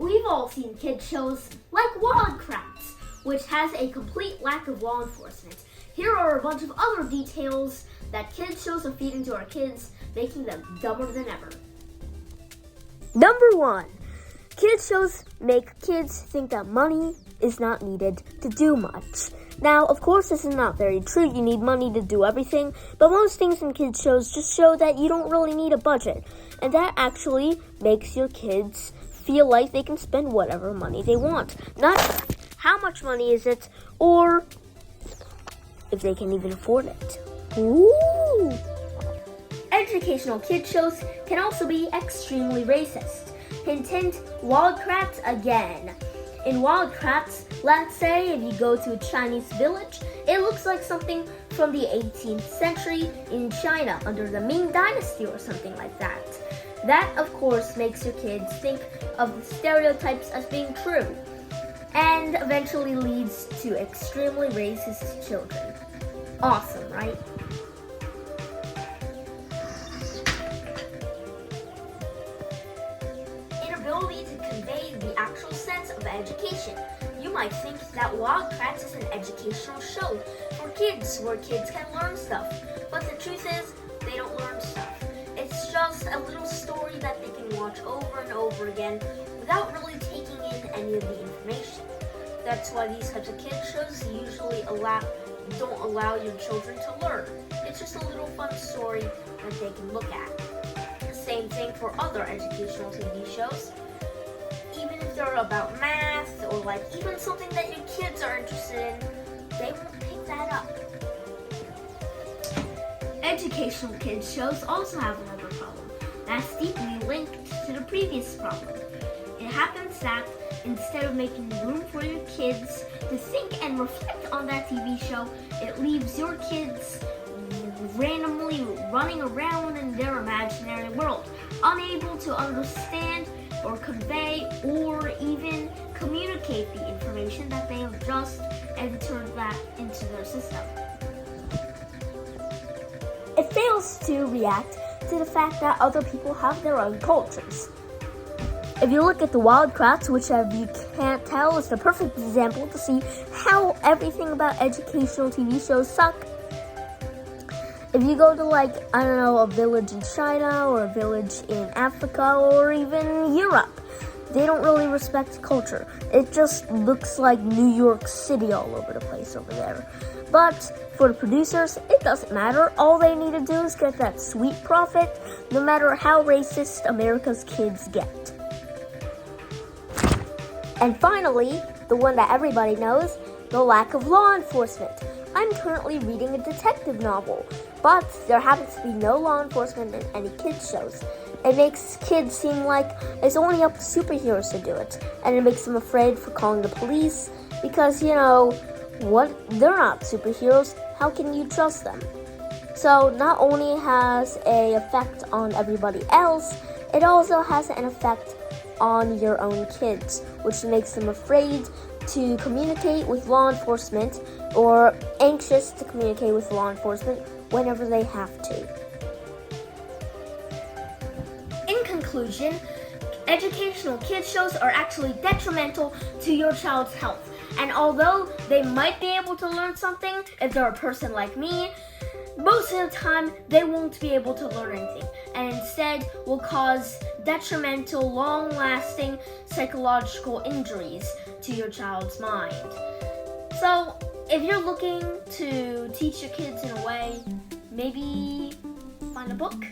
We've all seen kids shows like Wild Kratts, which has a complete lack of law enforcement. Here are a bunch of other details that kids shows are feeding to our kids, making them dumber than ever. Number 1. Kids shows make kids think that money is not needed to do much. Now, of course, this is not very true. You need money to do everything, but most things in kids shows just show that you don't really need a budget, and that actually makes your kids feel like they can spend whatever money they want. Not how much money is it, or if they can even afford it. Ooh! Educational kids shows can also be extremely racist. Hint, hint, Wild Kratts again. In Wild Kratts, let's say if you go to a Chinese village, it looks like something from the 18th century in China under the Ming Dynasty or something like that. That, of course, makes your kids think of the stereotypes as being true, and eventually leads to extremely racist children. Awesome, right? Inability to convey the actual sense of education. You might think that Wild Kratts is an educational show for kids where kids can learn stuff, but the truth is, they don't learn stuff. It's just a little story that they can watch over and over again without really taking in any of the information. That's why these types of kids shows usually don't allow your children to learn. It's just a little fun story that they can look at. Same thing for other educational TV shows. Even if they're about math or like even something that your kids are interested in, they won't pick that up. Educational kids shows also have another problem that's deeply linked to the previous problem. It happens that instead of making room for your kids to think and reflect on that TV show, it leaves your kids randomly running around in their imaginary world, unable to understand or convey or even communicate the information that they have just entered that into their system. It fails to react to the fact that other people have their own cultures. If you look at the Wild Kratts, which if you can't tell is the perfect example to see how everything about educational TV shows suck. If you go to a village in China or a village in Africa or even Europe, they don't really respect culture. It just looks like New York City all over the place over there. But for the producers, it doesn't matter. All they need to do is get that sweet profit, no matter how racist America's kids get. And finally, the one that everybody knows, the lack of law enforcement. I'm currently reading a detective novel, but there happens to be no law enforcement in any kids shows. It makes kids seem like it's only up to superheroes to do it, and it makes them afraid for calling the police because, they're not superheroes. How can you trust them? So not only has an effect on everybody else, it also has an effect on your own kids, which makes them afraid to communicate with law enforcement or anxious to communicate with law enforcement whenever they have to. In conclusion, educational kids shows are actually detrimental to your child's health. And although they might be able to learn something if they're a person like me, most of the time they won't be able to learn anything, and instead will cause detrimental, long-lasting psychological injuries to your child's mind. So if you're looking to teach your kids in a way, maybe find a book